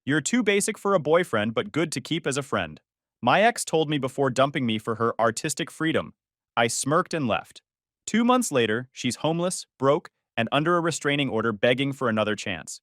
You're too basic for a boyfriend, but good to keep as a friend. My ex told me before dumping me for her artistic freedom. I smirked and left. 2 months later, she's homeless, broke, and under a restraining order begging for another chance.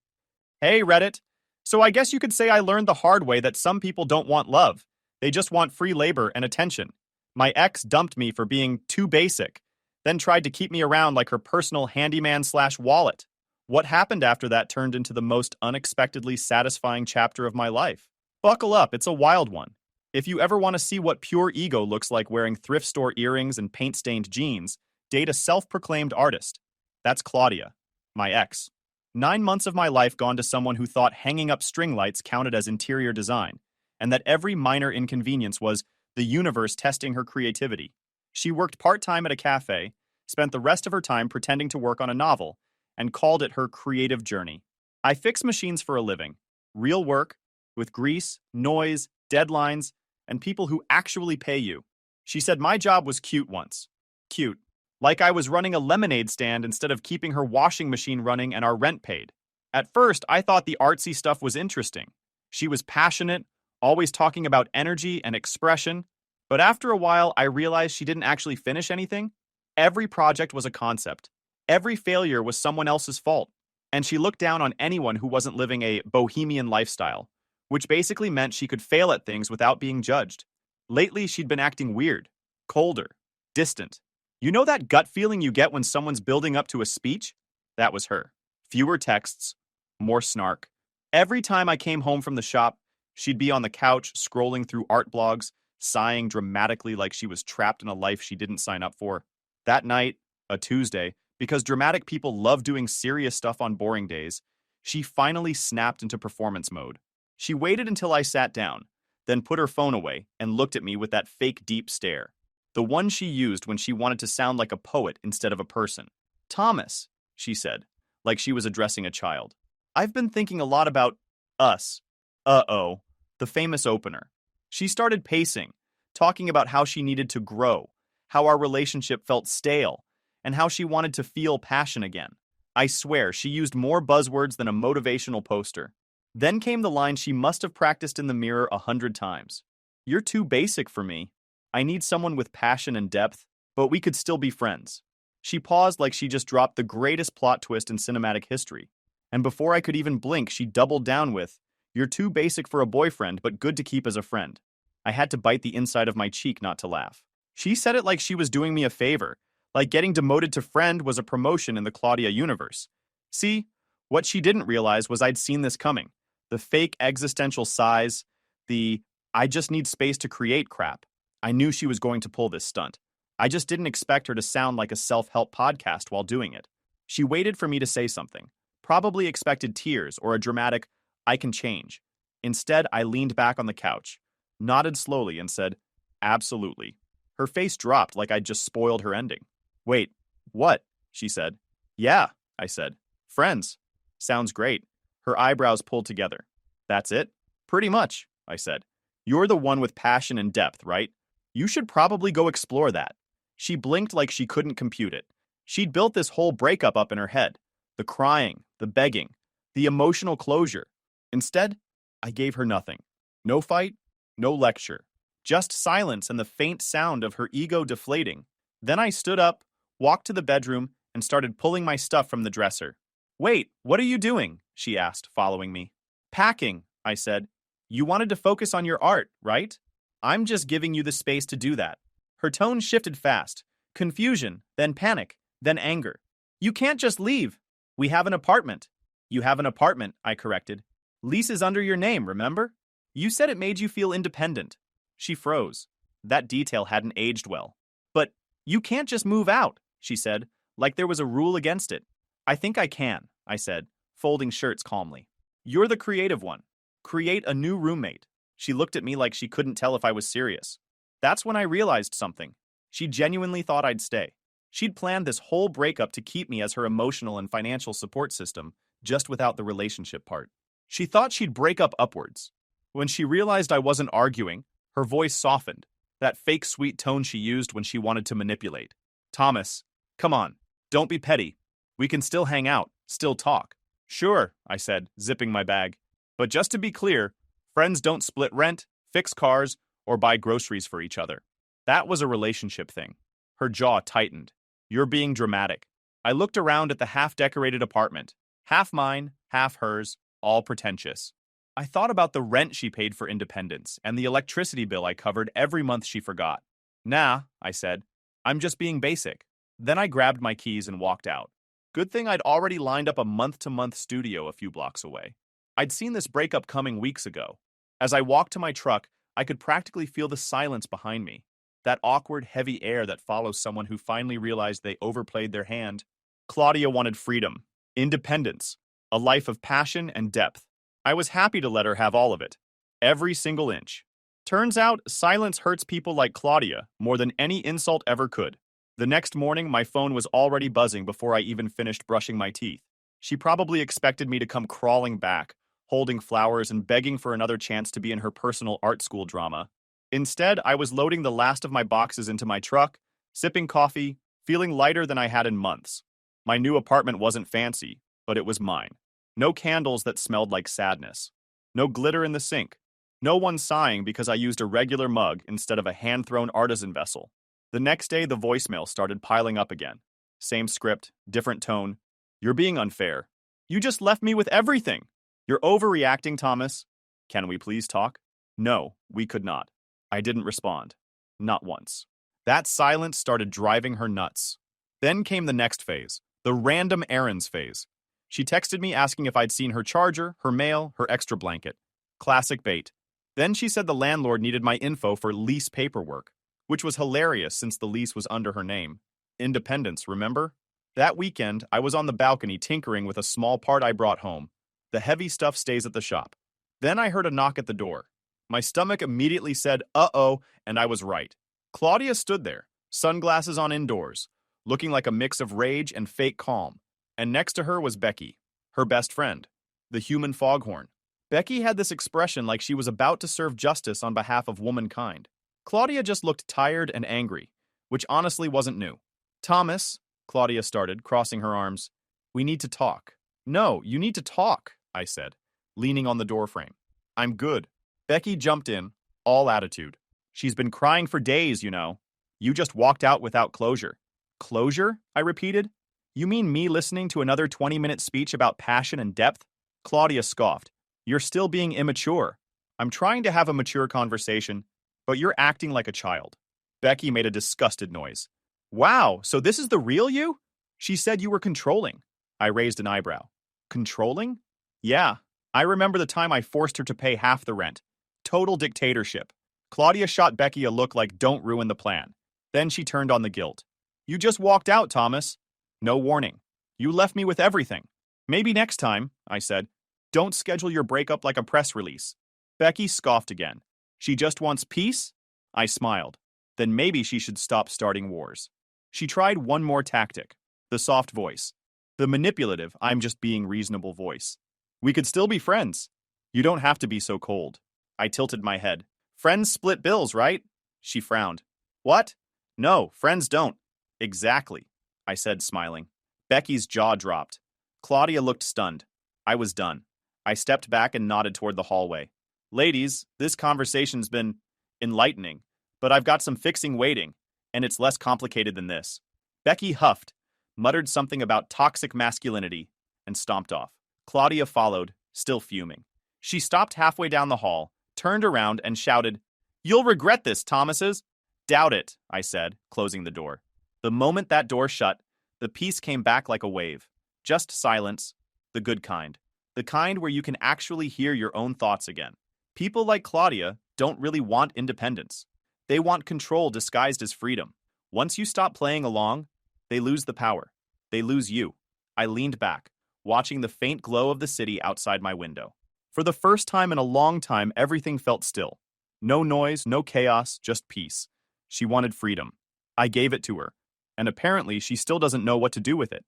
Hey, Reddit. So I guess you could say I learned the hard way that some people don't want love. They just want free labor and attention. My ex dumped me for being too basic, then tried to keep me around like her personal handyman/wallet. What happened after that turned into the most unexpectedly satisfying chapter of my life. Buckle up, it's a wild one. If you ever want to see what pure ego looks like wearing thrift store earrings and paint-stained jeans, date a self-proclaimed artist. That's Claudia, my ex. 9 months of my life gone to someone who thought hanging up string lights counted as interior design, and that every minor inconvenience was the universe testing her creativity. She worked part-time at a cafe, spent the rest of her time pretending to work on a novel, and called it her creative journey. I fix machines for a living. Real work, with grease, noise, deadlines, and people who actually pay you. She said my job was cute once. Cute. Like I was running a lemonade stand instead of keeping her washing machine running and our rent paid. At first, I thought the artsy stuff was interesting. She was passionate, always talking about energy and expression. But after a while, I realized she didn't actually finish anything. Every project was a concept. Every failure was someone else's fault. And she looked down on anyone who wasn't living a bohemian lifestyle, which basically meant she could fail at things without being judged. Lately, she'd been acting weird, colder, distant. You know that gut feeling you get when someone's building up to a speech? That was her. Fewer texts, more snark. Every time I came home from the shop, she'd be on the couch scrolling through art blogs, sighing dramatically like she was trapped in a life she didn't sign up for. That night, a Tuesday, because dramatic people love doing serious stuff on boring days, she finally snapped into performance mode. She waited until I sat down, then put her phone away and looked at me with that fake deep stare. The one she used when she wanted to sound like a poet instead of a person. Thomas, she said, like she was addressing a child. I've been thinking a lot about us. Uh-oh, the famous opener. She started pacing, talking about how she needed to grow, how our relationship felt stale, and how she wanted to feel passion again. I swear, she used more buzzwords than a motivational poster. Then came the line she must have practiced in the mirror 100 times. You're too basic for me. I need someone with passion and depth, but we could still be friends. She paused like she just dropped the greatest plot twist in cinematic history. And before I could even blink, she doubled down with, "You're too basic for a boyfriend, but good to keep as a friend." I had to bite the inside of my cheek not to laugh. She said it like she was doing me a favor, like getting demoted to friend was a promotion in the Claudia universe. See, what she didn't realize was I'd seen this coming. The fake existential sighs, the "I just need space to create" crap. I knew she was going to pull this stunt. I just didn't expect her to sound like a self-help podcast while doing it. She waited for me to say something, probably expected tears or a dramatic, "I can change." Instead, I leaned back on the couch, nodded slowly, and said, "Absolutely." Her face dropped like I'd just spoiled her ending. "Wait, what?" she said. "Yeah," I said. "Friends." "Sounds great." Her eyebrows pulled together. "That's it?" "Pretty much," I said. "You're the one with passion and depth, right? You should probably go explore that." She blinked like she couldn't compute it. She'd built this whole breakup up in her head. The crying, the begging, the emotional closure. Instead, I gave her nothing. No fight, no lecture. Just silence and the faint sound of her ego deflating. Then I stood up, walked to the bedroom, and started pulling my stuff from the dresser. "Wait, what are you doing?" she asked, following me. "Packing," I said. "You wanted to focus on your art, right? I'm just giving you the space to do that." Her tone shifted fast. Confusion, then panic, then anger. "You can't just leave. We have an apartment." "You have an apartment," I corrected. "Lease is under your name, remember? You said it made you feel independent." She froze. That detail hadn't aged well. "But you can't just move out," she said, like there was a rule against it. "I think I can," I said, folding shirts calmly. "You're the creative one. Create a new roommate." She looked at me like she couldn't tell if I was serious. That's when I realized something. She genuinely thought I'd stay. She'd planned this whole breakup to keep me as her emotional and financial support system, just without the relationship part. She thought she'd break up upwards. When she realized I wasn't arguing, her voice softened, that fake sweet tone she used when she wanted to manipulate. "Thomas, come on, don't be petty. We can still hang out, still talk." "Sure," I said, zipping my bag. But just to be clear, friends don't split rent, fix cars, or buy groceries for each other. That was a relationship thing. Her jaw tightened. You're being dramatic. I looked around at the half-decorated apartment. Half mine, half hers, all pretentious. I thought about the rent she paid for Independence and the electricity bill I covered every month she forgot. Nah, I said. I'm just being basic. Then I grabbed my keys and walked out. Good thing I'd already lined up a month-to-month studio a few blocks away. I'd seen this breakup coming weeks ago. As I walked to my truck, I could practically feel the silence behind me. That awkward, heavy air that follows someone who finally realized they overplayed their hand. Claudia wanted freedom, independence, a life of passion and depth. I was happy to let her have all of it. Every single inch. Turns out, silence hurts people like Claudia more than any insult ever could. The next morning, my phone was already buzzing before I even finished brushing my teeth. She probably expected me to come crawling back, holding flowers and begging for another chance to be in her personal art school drama. Instead, I was loading the last of my boxes into my truck, sipping coffee, feeling lighter than I had in months. My new apartment wasn't fancy, but it was mine. No candles that smelled like sadness. No glitter in the sink. No one sighing because I used a regular mug instead of a hand-thrown artisan vessel. The next day, the voicemail started piling up again. Same script, different tone. You're being unfair. You just left me with everything. You're overreacting, Thomas. Can we please talk? No, we could not. I didn't respond. Not once. That silence started driving her nuts. Then came the next phase, the random errands phase. She texted me asking if I'd seen her charger, her mail, her extra blanket. Classic bait. Then she said the landlord needed my info for lease paperwork, which was hilarious since the lease was under her name. Independence, remember? That weekend, I was on the balcony tinkering with a small part I brought home. The heavy stuff stays at the shop. Then I heard a knock at the door. My stomach immediately said, uh-oh, and I was right. Claudia stood there, sunglasses on indoors, looking like a mix of rage and fake calm. And next to her was Becky, her best friend, the human foghorn. Becky had this expression like she was about to serve justice on behalf of womankind. Claudia just looked tired and angry, which honestly wasn't new. Thomas, Claudia started, crossing her arms. We need to talk. No, you need to talk, I said, leaning on the doorframe. I'm good. Becky jumped in, all attitude. She's been crying for days, you know. You just walked out without closure. Closure? I repeated. You mean me listening to another 20-minute speech about passion and depth? Claudia scoffed. You're still being immature. I'm trying to have a mature conversation, but you're acting like a child. Becky made a disgusted noise. Wow, so this is the real you? She said you were controlling. I raised an eyebrow. Controlling? Yeah, I remember the time I forced her to pay half the rent. Total dictatorship. Claudia shot Becky a look like don't ruin the plan. Then she turned on the guilt. You just walked out, Thomas. No warning. You left me with everything. Maybe next time, I said. Don't schedule your breakup like a press release. Becky scoffed again. She just wants peace? I smiled. Then maybe she should stop starting wars. She tried one more tactic. The soft voice. The manipulative, I'm just being reasonable voice. We could still be friends. You don't have to be so cold. I tilted my head. Friends split bills, right? She frowned. What? No, friends don't. Exactly, I said, smiling. Becky's jaw dropped. Claudia looked stunned. I was done. I stepped back and nodded toward the hallway. Ladies, this conversation's been enlightening, but I've got some fixing waiting, and it's less complicated than this. Becky huffed, muttered something about toxic masculinity, and stomped off. Claudia followed, still fuming. She stopped halfway down the hall, turned around, and shouted, You'll regret this, Thomases. Doubt it, I said, closing the door. The moment that door shut, the peace came back like a wave. Just silence, the good kind. The kind where you can actually hear your own thoughts again. People like Claudia don't really want independence. They want control disguised as freedom. Once you stop playing along, they lose the power. They lose you. I leaned back, watching the faint glow of the city outside my window. For the first time in a long time, everything felt still. No noise, no chaos, just peace. She wanted freedom. I gave it to her, and apparently she still doesn't know what to do with it.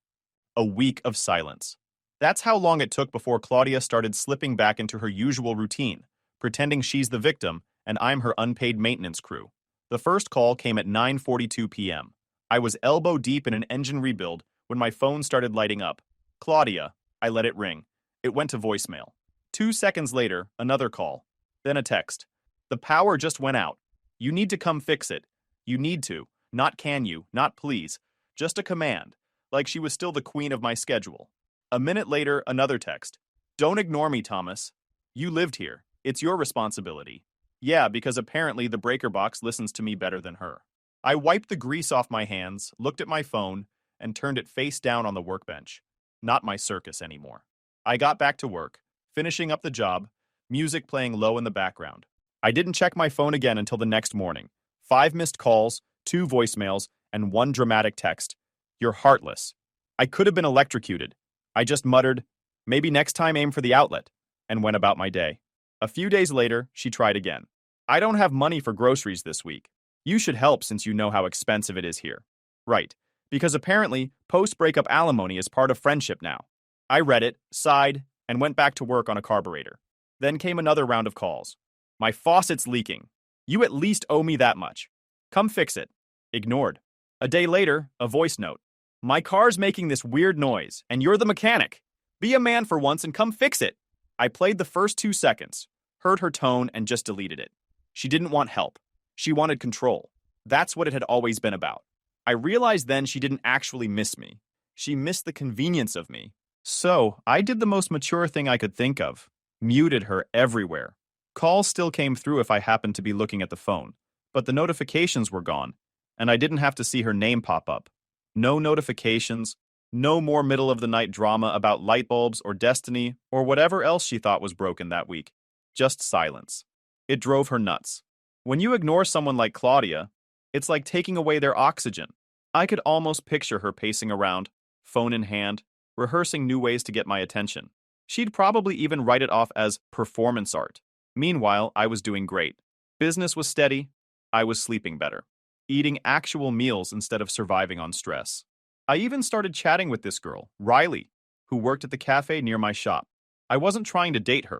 A week of silence. That's how long it took before Claudia started slipping back into her usual routine, pretending she's the victim and I'm her unpaid maintenance crew. The first call came at 9:42 p.m. I was elbow deep in an engine rebuild when my phone started lighting up. Claudia, I let it ring. It went to voicemail. 2 seconds later, another call. Then a text. The power just went out. You need to come fix it. You need to. Not can you, not please. Just a command. Like she was still the queen of my schedule. A minute later, another text. Don't ignore me, Thomas. You lived here. It's your responsibility. Yeah, because apparently the breaker box listens to me better than her. I wiped the grease off my hands, looked at my phone, and turned it face down on the workbench. Not my circus anymore. I got back to work, finishing up the job, music playing low in the background. I didn't check my phone again until the next morning. 5 missed calls, 2 voicemails, and 1 dramatic text. You're heartless. I could have been electrocuted. I just muttered, maybe next time aim for the outlet, and went about my day. A few days later, she tried again. I don't have money for groceries this week. You should help since you know how expensive it is here. Right, because apparently post-breakup alimony is part of friendship now. I read it, sighed, and went back to work on a carburetor. Then came another round of calls. My faucet's leaking. You at least owe me that much. Come fix it. Ignored. A day later, a voice note. My car's making this weird noise, and you're the mechanic. Be a man for once and come fix it. I played the first 2 seconds, heard her tone, and just deleted it. She didn't want help. She wanted control. That's what it had always been about. I realized then she didn't actually miss me. She missed the convenience of me. So, I did the most mature thing I could think of. Muted her everywhere. Calls still came through if I happened to be looking at the phone, but the notifications were gone, and I didn't have to see her name pop up. No notifications, no more middle-of-the-night drama about light bulbs or destiny or whatever else she thought was broken that week. Just silence. It drove her nuts. When you ignore someone like Claudia, it's like taking away their oxygen. I could almost picture her pacing around, phone in hand, rehearsing new ways to get my attention. She'd probably even write it off as performance art. Meanwhile, I was doing great. Business was steady. I was sleeping better. Eating actual meals instead of surviving on stress. I even started chatting with this girl, Riley, who worked at the cafe near my shop. I wasn't trying to date her.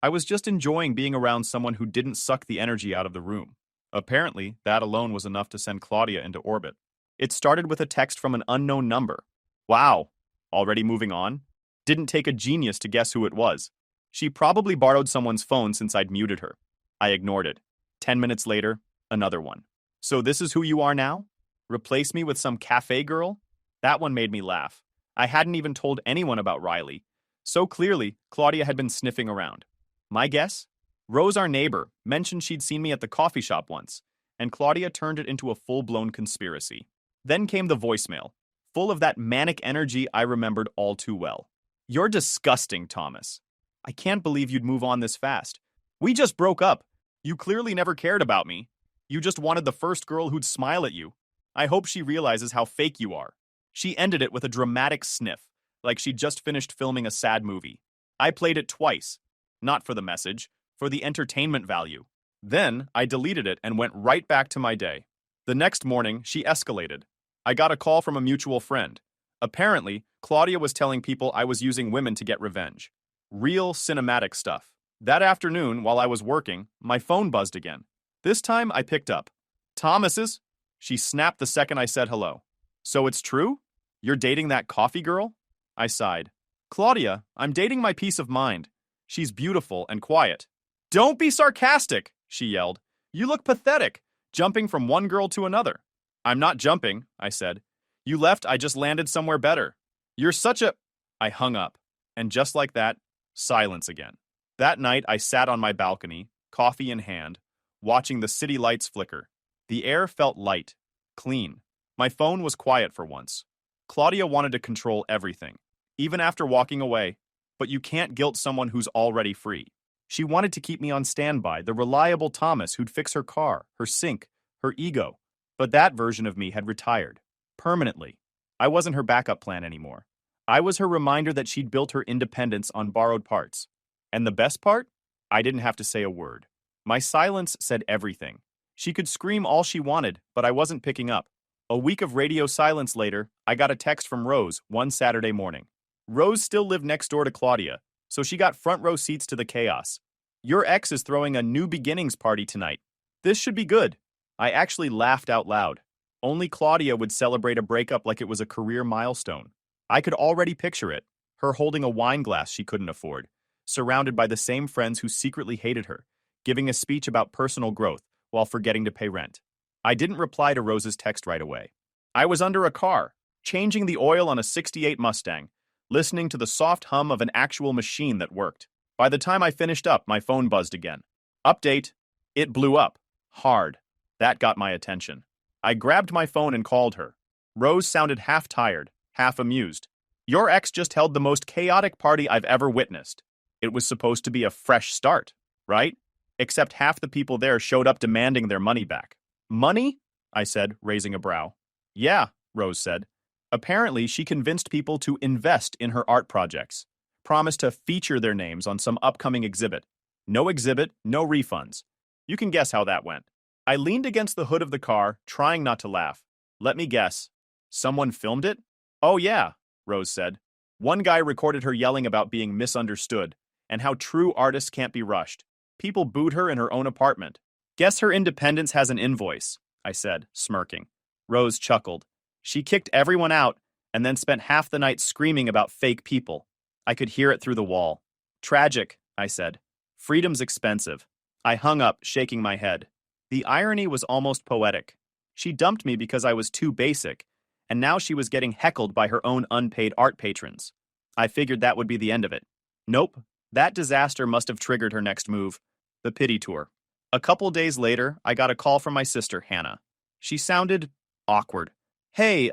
I was just enjoying being around someone who didn't suck the energy out of the room. Apparently, that alone was enough to send Claudia into orbit. It started with a text from an unknown number. Wow, already moving on? Didn't take a genius to guess who it was. She probably borrowed someone's phone since I'd muted her. I ignored it. 10 minutes later, another one. So this is who you are now? Replace me with some cafe girl? That one made me laugh. I hadn't even told anyone about Riley. So clearly, Claudia had been sniffing around. My guess? Rose, our neighbor, mentioned she'd seen me at the coffee shop once, and Claudia turned it into a full-blown conspiracy. Then came the voicemail, full of that manic energy I remembered all too well. You're disgusting, Thomas. I can't believe you'd move on this fast. We just broke up. You clearly never cared about me. You just wanted the first girl who'd smile at you. I hope she realizes how fake you are. She ended it with a dramatic sniff, like she'd just finished filming a sad movie. I played it twice. Not for the message, for the entertainment value. Then, I deleted it and went right back to my day. The next morning, she escalated. I got a call from a mutual friend. Apparently, Claudia was telling people I was using women to get revenge. Real cinematic stuff. That afternoon, while I was working, my phone buzzed again. This time, I picked up. Thomas's? She snapped the second I said hello. So it's true? You're dating that coffee girl? I sighed. Claudia, I'm dating my peace of mind. She's beautiful and quiet. Don't be sarcastic, she yelled. You look pathetic, jumping from one girl to another. I'm not jumping, I said. You left, I just landed somewhere better. You're such a... I hung up. And just like that, silence again. That night, I sat on my balcony, coffee in hand, watching the city lights flicker. The air felt light, clean. My phone was quiet for once. Claudia wanted to control everything, even after walking away. But you can't guilt someone who's already free. She wanted to keep me on standby, the reliable Thomas who'd fix her car, her sink, her ego. But that version of me had retired. Permanently. I wasn't her backup plan anymore. I was her reminder that she'd built her independence on borrowed parts. And the best part? I didn't have to say a word. My silence said everything. She could scream all she wanted, but I wasn't picking up. A week of radio silence later, I got a text from Rose one Saturday morning. Rose still lived next door to Claudia, so she got front row seats to the chaos. Your ex is throwing a new beginnings party tonight. This should be good. I actually laughed out loud. Only Claudia would celebrate a breakup like it was a career milestone. I could already picture it, her holding a wine glass she couldn't afford, surrounded by the same friends who secretly hated her, giving a speech about personal growth while forgetting to pay rent. I didn't reply to Rose's text right away. I was under a car, changing the oil on a '68 Mustang, listening to the soft hum of an actual machine that worked. By the time I finished up, my phone buzzed again. Update. It blew up. Hard. That got my attention. I grabbed my phone and called her. Rose sounded half tired, half amused. Your ex just held the most chaotic party I've ever witnessed. It was supposed to be a fresh start, right? Except half the people there showed up demanding their money back. Money? I said, raising a brow. Yeah, Rose said. Apparently, she convinced people to invest in her art projects, promised to feature their names on some upcoming exhibit. No exhibit, no refunds. You can guess how that went. I leaned against the hood of the car, trying not to laugh. Let me guess. Someone filmed it? Oh yeah, Rose said. One guy recorded her yelling about being misunderstood and how true artists can't be rushed. People booed her in her own apartment. Guess her independence has an invoice, I said, smirking. Rose chuckled. She kicked everyone out and then spent half the night screaming about fake people. I could hear it through the wall. Tragic, I said. Freedom's expensive. I hung up, shaking my head. The irony was almost poetic. She dumped me because I was too basic, and now she was getting heckled by her own unpaid art patrons. I figured that would be the end of it. Nope, that disaster must have triggered her next move, the pity tour. A couple days later, I got a call from my sister, Hannah. She sounded awkward. Hey,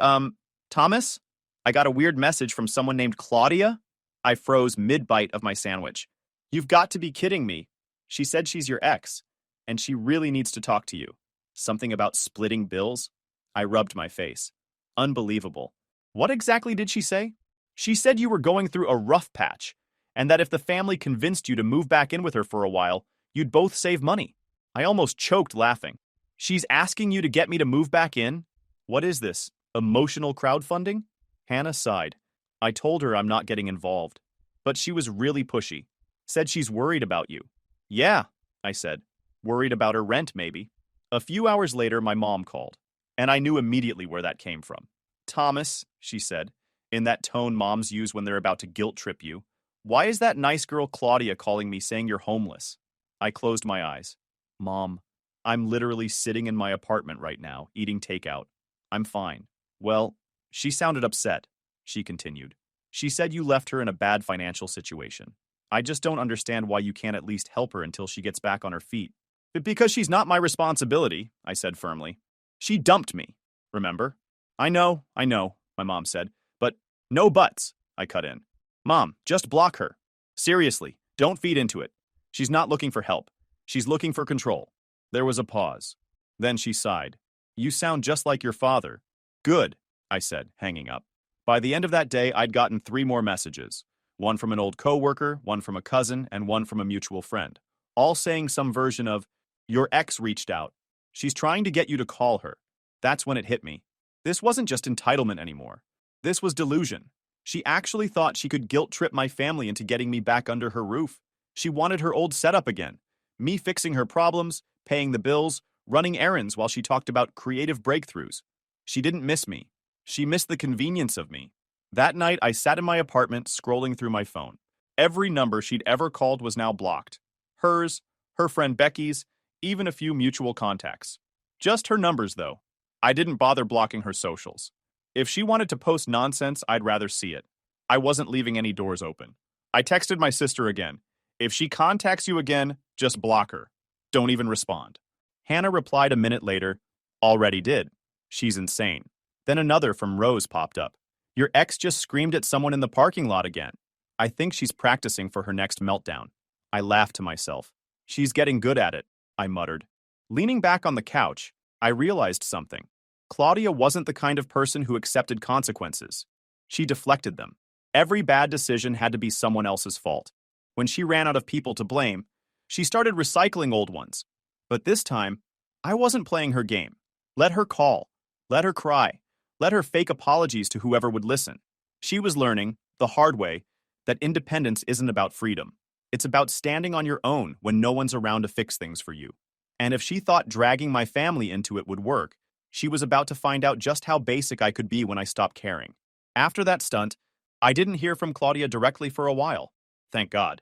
Thomas? I got a weird message from someone named Claudia. I froze mid-bite of my sandwich. You've got to be kidding me. She said she's your ex, and she really needs to talk to you. Something about splitting bills? I rubbed my face. Unbelievable. What exactly did she say? She said you were going through a rough patch, and that if the family convinced you to move back in with her for a while, you'd both save money. I almost choked laughing. She's asking you to get me to move back in? What is this? Emotional crowdfunding? Hannah sighed. I told her I'm not getting involved. But she was really pushy. Said she's worried about you. Yeah, I said. Worried about her rent, maybe. A few hours later, my mom called, and I knew immediately where that came from. Thomas, she said, in that tone moms use when they're about to guilt trip you, why is that nice girl Claudia calling me saying you're homeless? I closed my eyes. Mom, I'm literally sitting in my apartment right now, eating takeout. I'm fine. Well, she sounded upset, she continued. She said you left her in a bad financial situation. I just don't understand why you can't at least help her until she gets back on her feet. But because she's not my responsibility, I said firmly. She dumped me, remember? I know, my mom said. But no buts, I cut in. Mom, just block her. Seriously, don't feed into it. She's not looking for help. She's looking for control. There was a pause. Then she sighed. You sound just like your father. Good, I said, hanging up. By the end of that day, I'd gotten 3 more messages. One from an old coworker, one from a cousin, and one from a mutual friend. All saying some version of, your ex reached out. She's trying to get you to call her. That's when it hit me. This wasn't just entitlement anymore. This was delusion. She actually thought she could guilt trip my family into getting me back under her roof. She wanted her old setup again. Me fixing her problems, paying the bills, running errands while she talked about creative breakthroughs. She didn't miss me. She missed the convenience of me. That night, I sat in my apartment scrolling through my phone. Every number she'd ever called was now blocked. Hers, her friend Becky's, even a few mutual contacts. Just her numbers, though. I didn't bother blocking her socials. If she wanted to post nonsense, I'd rather see it. I wasn't leaving any doors open. I texted my sister again. If she contacts you again, just block her. Don't even respond. Hannah replied a minute later, already did. She's insane. Then another from Rose popped up. Your ex just screamed at someone in the parking lot again. I think she's practicing for her next meltdown. I laughed to myself. She's getting good at it, I muttered. Leaning back on the couch, I realized something. Claudia wasn't the kind of person who accepted consequences. She deflected them. Every bad decision had to be someone else's fault. When she ran out of people to blame, she started recycling old ones. But this time, I wasn't playing her game. Let her call. Let her cry. Let her fake apologies to whoever would listen. She was learning, the hard way, that independence isn't about freedom. It's about standing on your own when no one's around to fix things for you. And if she thought dragging my family into it would work, she was about to find out just how basic I could be when I stopped caring. After that stunt, I didn't hear from Claudia directly for a while. Thank God.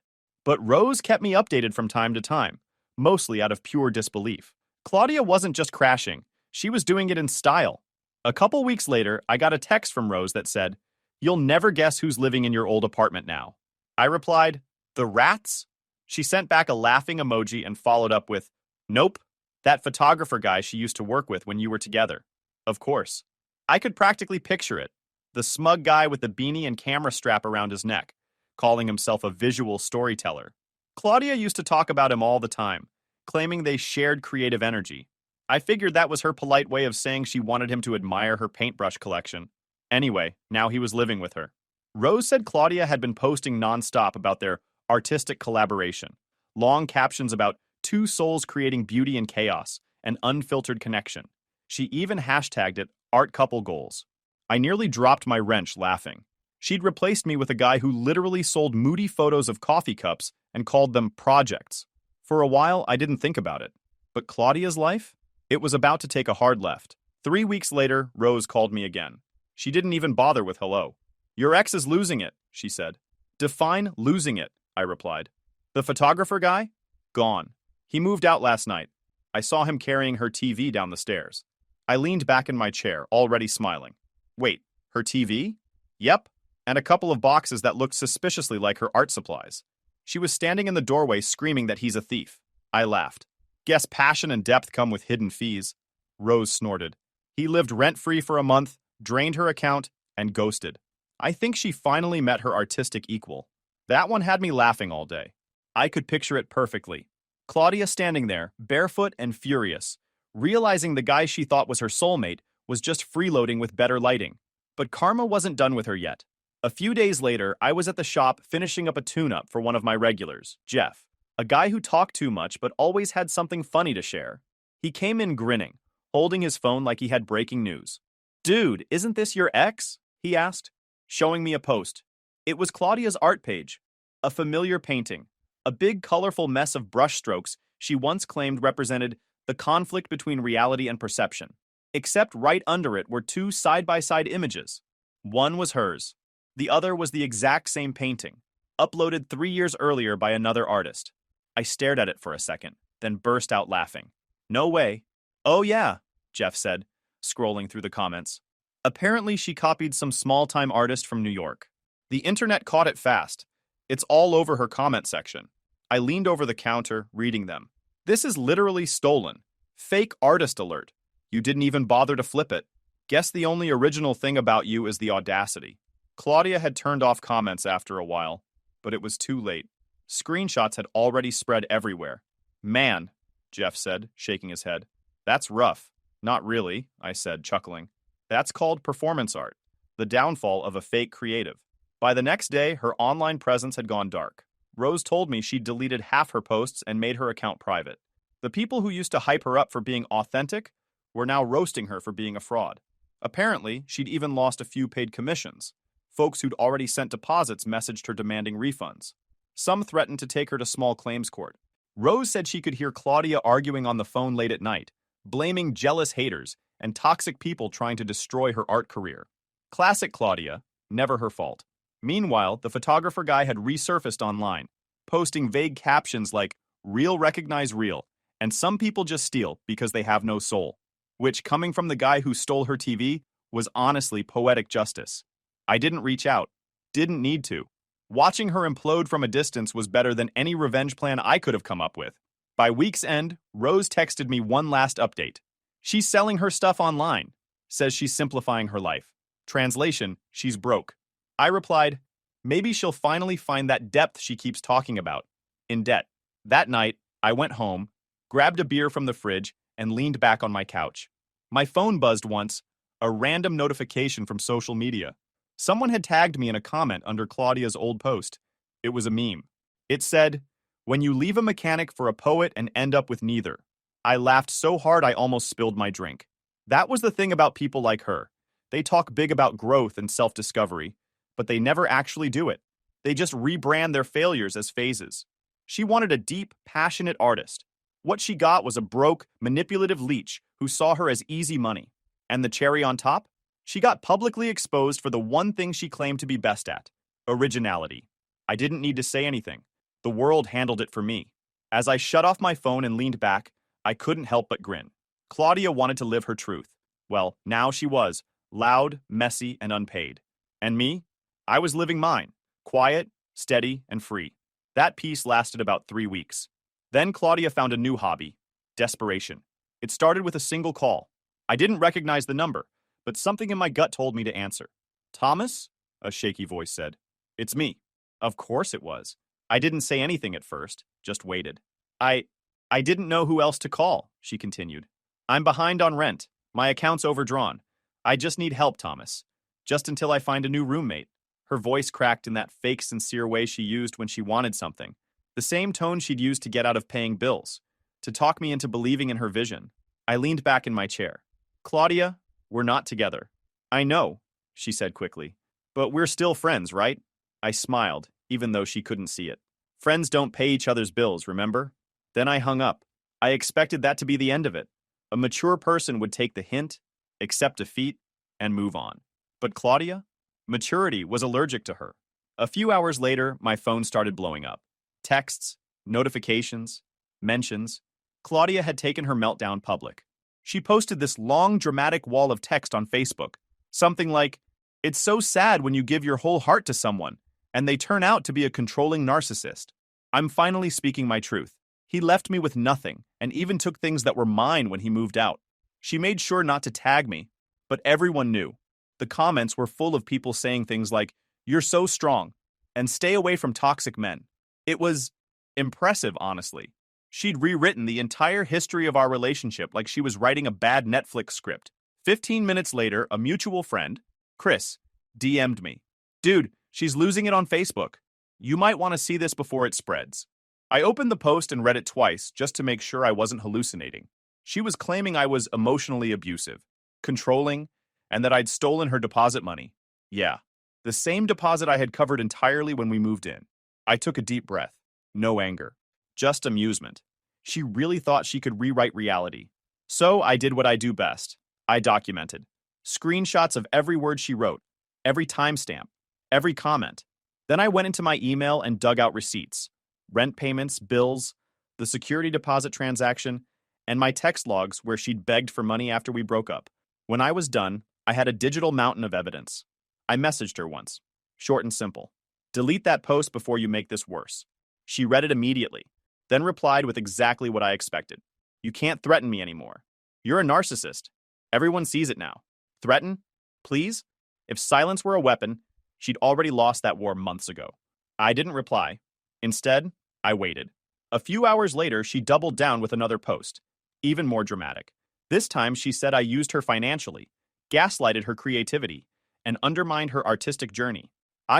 But Rose kept me updated from time to time, mostly out of pure disbelief. Claudia wasn't just crashing, she was doing it in style. A couple weeks later, I got a text from Rose that said, "You'll never guess who's living in your old apartment now." I replied, "The rats?" She sent back a laughing emoji and followed up with, "Nope, that photographer guy she used to work with when you were together." Of course. I could practically picture it. The smug guy with the beanie and camera strap around his neck, calling himself a visual storyteller. Claudia used to talk about him all the time, claiming they shared creative energy. I figured that was her polite way of saying she wanted him to admire her paintbrush collection. Anyway, now he was living with her. Rose said Claudia had been posting nonstop about their artistic collaboration, long captions about two souls creating beauty and chaos, and unfiltered connection. She even hashtagged it Art Couple Goals. I nearly dropped my wrench laughing. She'd replaced me with a guy who literally sold moody photos of coffee cups and called them projects. For a while, I didn't think about it. But Claudia's life? It was about to take a hard left. 3 weeks later, Rose called me again. She didn't even bother with hello. "Your ex is losing it," she said. "Define losing it," I replied. "The photographer guy? Gone. He moved out last night. I saw him carrying her TV down the stairs." I leaned back in my chair, already smiling. "Wait, her TV?" "Yep, and a couple of boxes that looked suspiciously like her art supplies." She was standing in the doorway screaming that he's a thief. I laughed. "Guess passion and depth come with hidden fees." Rose snorted. "He lived rent-free for a month, drained her account, and ghosted." I think she finally met her artistic equal. That one had me laughing all day. I could picture it perfectly. Claudia standing there, barefoot and furious, realizing the guy she thought was her soulmate was just freeloading with better lighting. But karma wasn't done with her yet. A few days later, I was at the shop finishing up a tune-up for one of my regulars, Jeff, a guy who talked too much but always had something funny to share. He came in grinning, holding his phone like he had breaking news. "Dude, isn't this your ex?" he asked, showing me a post. It was Claudia's art page, a familiar painting, a big colorful mess of brushstrokes she once claimed represented the conflict between reality and perception. Except right under it were two side-by-side images. One was hers. The other was the exact same painting, uploaded 3 years earlier by another artist. I stared at it for a second, then burst out laughing. "No way." "Oh yeah," Jeff said, scrolling through the comments. Apparently she copied some small-time artist from New York. The internet caught it fast. It's all over her comment section. I leaned over the counter, reading them. "This is literally stolen. Fake artist alert. You didn't even bother to flip it. Guess the only original thing about you is the audacity." Claudia had turned off comments after a while, but it was too late. Screenshots had already spread everywhere. "Man," Jeff said, shaking his head. "That's rough." "Not really," I said, chuckling. "That's called performance art, the downfall of a fake creative." By the next day, her online presence had gone dark. Rose told me she'd deleted half her posts and made her account private. The people who used to hype her up for being authentic were now roasting her for being a fraud. Apparently, she'd even lost a few paid commissions. Folks who'd already sent deposits messaged her demanding refunds. Some threatened to take her to small claims court. Rose said she could hear Claudia arguing on the phone late at night, blaming jealous haters and toxic people trying to destroy her art career. Classic Claudia, never her fault. Meanwhile, the photographer guy had resurfaced online, posting vague captions like, "Real recognize real," and "Some people just steal because they have no soul," which, coming from the guy who stole her TV, was honestly poetic justice. I didn't reach out. Didn't need to. Watching her implode from a distance was better than any revenge plan I could have come up with. By week's end, Rose texted me one last update. She's selling her stuff online. Says she's simplifying her life. Translation, she's broke. I replied, maybe she'll finally find that depth she keeps talking about. In debt. That night, I went home, grabbed a beer from the fridge, and leaned back on my couch. My phone buzzed once, a random notification from social media. Someone had tagged me in a comment under Claudia's old post. It was a meme. It said, "When you leave a mechanic for a poet and end up with neither." I laughed so hard I almost spilled my drink. That was the thing about people like her. They talk big about growth and self-discovery, but they never actually do it. They just rebrand their failures as phases. She wanted a deep, passionate artist. What she got was a broke, manipulative leech who saw her as easy money. And the cherry on top? She got publicly exposed for the one thing she claimed to be best at: originality. I didn't need to say anything. The world handled it for me. As I shut off my phone and leaned back, I couldn't help but grin. Claudia wanted to live her truth. Well, now she was, loud, messy, and unpaid. And me? I was living mine, quiet, steady, and free. That peace lasted about 3 weeks. Then Claudia found a new hobby, desperation. It started with a single call. I didn't recognize the number, but something in my gut told me to answer. Thomas? A shaky voice said. It's me. Of course it was. I didn't say anything at first, just waited. I didn't know who else to call, she continued. I'm behind on rent. My account's overdrawn. I just need help, Thomas. Just until I find a new roommate. Her voice cracked in that fake, sincere way she used when she wanted something. The same tone she'd used to get out of paying bills. To talk me into believing in her vision. I leaned back in my chair. Claudia, we're not together. I know, she said quickly. But we're still friends, right? I smiled, even though she couldn't see it. Friends don't pay each other's bills, remember? Then I hung up. I expected that to be the end of it. A mature person would take the hint, accept defeat, and move on. But Claudia? Maturity was allergic to her. A few hours later, my phone started blowing up. Texts, notifications, mentions. Claudia had taken her meltdown public. She posted this long, dramatic wall of text on Facebook. Something like, "It's so sad when you give your whole heart to someone, and they turn out to be a controlling narcissist. I'm finally speaking my truth. He left me with nothing, and even took things that were mine when he moved out." She made sure not to tag me, but everyone knew. The comments were full of people saying things like, "You're so strong," and "Stay away from toxic men." It was impressive, honestly. She'd rewritten the entire history of our relationship like she was writing a bad Netflix script. 15 minutes later, a mutual friend, Chris, DM'd me. "Dude, she's losing it on Facebook. You might want to see this before it spreads." I opened the post and read it twice just to make sure I wasn't hallucinating. She was claiming I was emotionally abusive, controlling, and that I'd stolen her deposit money. Yeah, the same deposit I had covered entirely when we moved in. I took a deep breath. No anger. Just amusement. She really thought she could rewrite reality. So I did what I do best. I documented. Screenshots of every word she wrote, every timestamp, every comment. Then I went into my email and dug out receipts. Rent payments, bills, the security deposit transaction, and my text logs where she'd begged for money after we broke up. When I was done, I had a digital mountain of evidence. I messaged her once. Short and simple. "Delete that post before you make this worse." She read it immediately, then replied with exactly what I expected. "You can't threaten me anymore. You're a narcissist. Everyone sees it now. Threaten? Please?" If silence were a weapon, she'd already lost that war months ago. I didn't reply. Instead, I waited. A few hours later, she doubled down with another post, even more dramatic. This time, she said I used her financially, gaslighted her creativity, and undermined her artistic journey.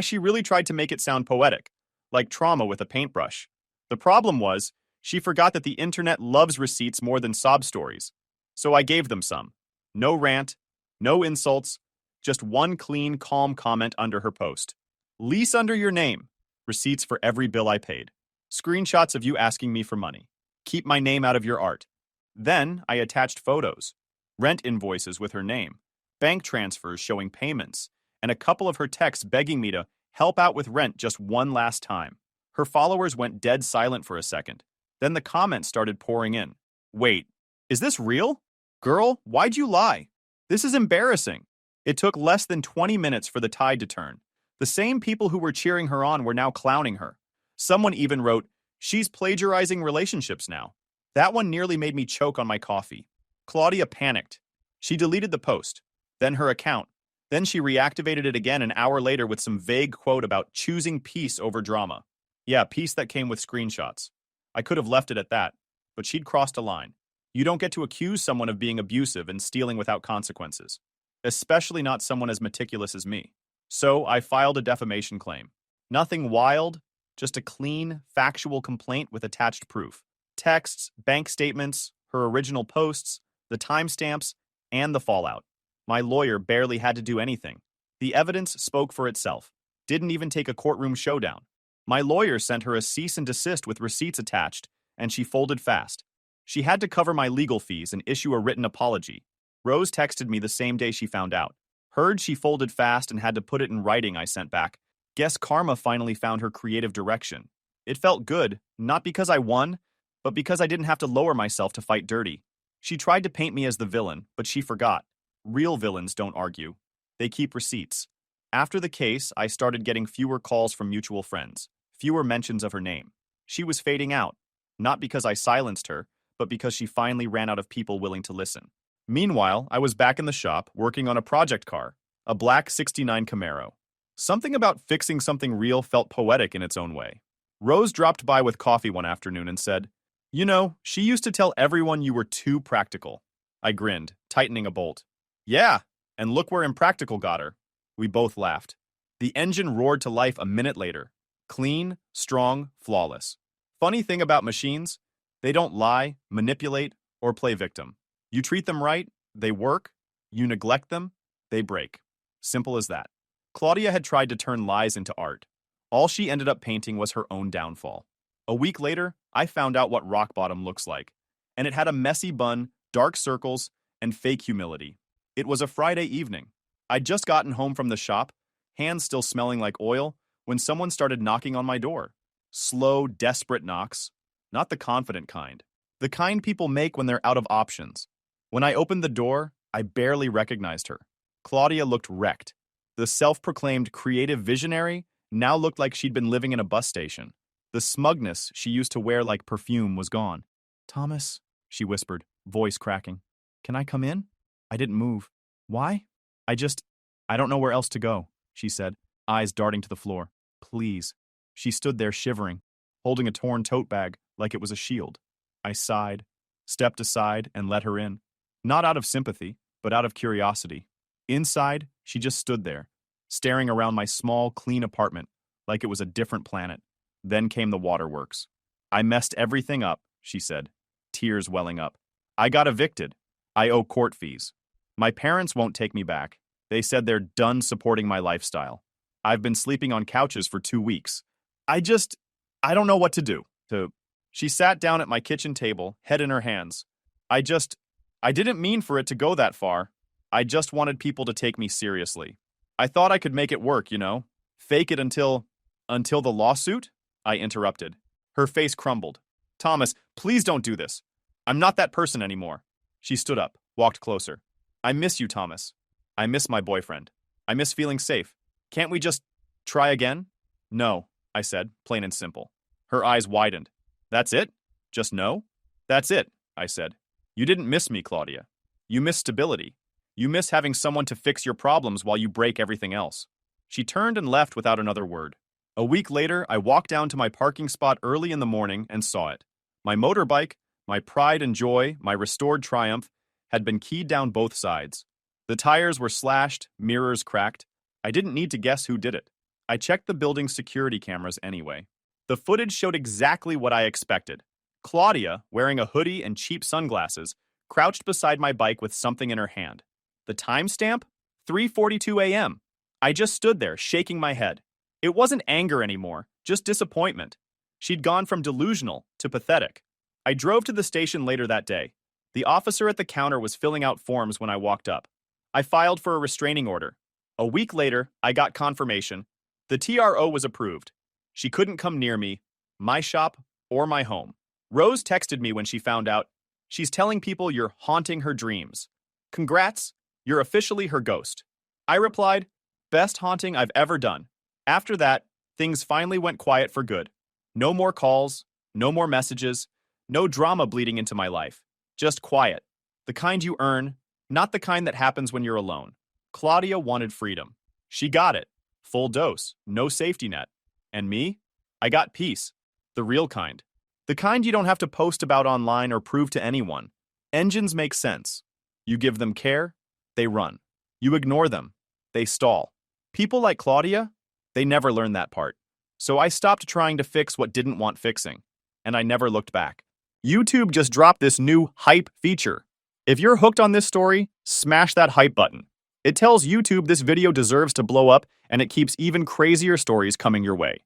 She really tried to make it sound poetic, like trauma with a paintbrush. The problem was, she forgot that the internet loves receipts more than sob stories. So I gave them some. No rant, no insults, just one clean, calm comment under her post. "Lease under your name. Receipts for every bill I paid. Screenshots of you asking me for money. Keep my name out of your art." Then I attached photos, rent invoices with her name, bank transfers showing payments, and a couple of her texts begging me to help out with rent just one last time. Her followers went dead silent for a second. Then the comments started pouring in. "Wait, is this real? Girl, why'd you lie? This is embarrassing." It took less than 20 minutes for the tide to turn. The same people who were cheering her on were now clowning her. Someone even wrote, "She's plagiarizing relationships now." That one nearly made me choke on my coffee. Claudia panicked. She deleted the post, then her account. Then she reactivated it again an hour later with some vague quote about choosing peace over drama. Yeah, peace that came with screenshots. I could have left it at that, but she'd crossed a line. You don't get to accuse someone of being abusive and stealing without consequences, especially not someone as meticulous as me. So I filed a defamation claim. Nothing wild, just a clean, factual complaint with attached proof. Texts, bank statements, her original posts, the timestamps, and the fallout. My lawyer barely had to do anything. The evidence spoke for itself. Didn't even take a courtroom showdown. My lawyer sent her a cease and desist with receipts attached, and she folded fast. She had to cover my legal fees and issue a written apology. Rose texted me the same day she found out. Heard she folded fast and had to put it in writing, I sent back. Guess karma finally found her creative direction. It felt good, not because I won, but because I didn't have to lower myself to fight dirty. She tried to paint me as the villain, but she forgot. Real villains don't argue. They keep receipts. After the case, I started getting fewer calls from mutual friends, fewer mentions of her name. She was fading out, not because I silenced her, but because she finally ran out of people willing to listen. Meanwhile, I was back in the shop, working on a project car, a black '69 Camaro. Something about fixing something real felt poetic in its own way. Rose dropped by with coffee one afternoon and said, "You know, she used to tell everyone you were too practical." I grinned, tightening a bolt. "Yeah, and look where impractical got her." We both laughed. The engine roared to life a minute later. Clean, strong, flawless. Funny thing about machines, they don't lie, manipulate, or play victim. You treat them right, they work. You neglect them, they break. Simple as that. Claudia had tried to turn lies into art. All she ended up painting was her own downfall. A week later, I found out what rock bottom looks like. And it had a messy bun, dark circles, and fake humility. It was a Friday evening. I'd just gotten home from the shop, hands still smelling like oil, when someone started knocking on my door. Slow, desperate knocks. Not the confident kind. The kind people make when they're out of options. When I opened the door, I barely recognized her. Claudia looked wrecked. The self-proclaimed creative visionary now looked like she'd been living in a bus station. The smugness she used to wear like perfume was gone. "Thomas," she whispered, voice cracking. "Can I come in?" I didn't move. "Why?" I don't know where else to go," she said, eyes darting to the floor. "Please." She stood there shivering, holding a torn tote bag like it was a shield. I sighed, stepped aside, and let her in. Not out of sympathy, but out of curiosity. Inside, she just stood there, staring around my small, clean apartment like it was a different planet. Then came the waterworks. "I messed everything up," she said, tears welling up. "I got evicted. I owe court fees. My parents won't take me back. They said they're done supporting my lifestyle. I've been sleeping on couches for 2 weeks. I don't know what to do." She sat down at my kitchen table, head in her hands. I didn't mean for it to go that far. I just wanted people to take me seriously. I thought I could make it work, you know? Fake it until the lawsuit? I interrupted. Her face crumbled. "Thomas, please don't do this. I'm not that person anymore." She stood up, walked closer. "I miss you, Thomas. I miss my boyfriend. I miss feeling safe. Can't we just try again?" "No," I said, plain and simple. Her eyes widened. "That's it? Just no?" "That's it," I said. "You didn't miss me, Claudia. You miss stability. You miss having someone to fix your problems while you break everything else." She turned and left without another word. A week later, I walked down to my parking spot early in the morning and saw it. My motorbike, my pride and joy, my restored triumph, had been keyed down both sides. The tires were slashed, mirrors cracked. I didn't need to guess who did it. I checked the building's security cameras anyway. The footage showed exactly what I expected. Claudia, wearing a hoodie and cheap sunglasses, crouched beside my bike with something in her hand. The timestamp? 3:42 a.m. I just stood there, shaking my head. It wasn't anger anymore, just disappointment. She'd gone from delusional to pathetic. I drove to the station later that day. The officer at the counter was filling out forms when I walked up. I filed for a restraining order. A week later, I got confirmation. The TRO was approved. She couldn't come near me, my shop, or my home. Rose texted me when she found out. "She's telling people you're haunting her dreams. Congrats, you're officially her ghost." I replied, "Best haunting I've ever done." After that, things finally went quiet for good. No more calls, no more messages, no drama bleeding into my life. Just quiet. The kind you earn, not the kind that happens when you're alone. Claudia wanted freedom. She got it. Full dose, no safety net. And me? I got peace. The real kind. The kind you don't have to post about online or prove to anyone. Engines make sense. You give them care, they run. You ignore them, they stall. People like Claudia, they never learn that part. So I stopped trying to fix what didn't want fixing. And I never looked back. YouTube just dropped this new hype feature. If you're hooked on this story, smash that hype button. It tells YouTube this video deserves to blow up, and it keeps even crazier stories coming your way.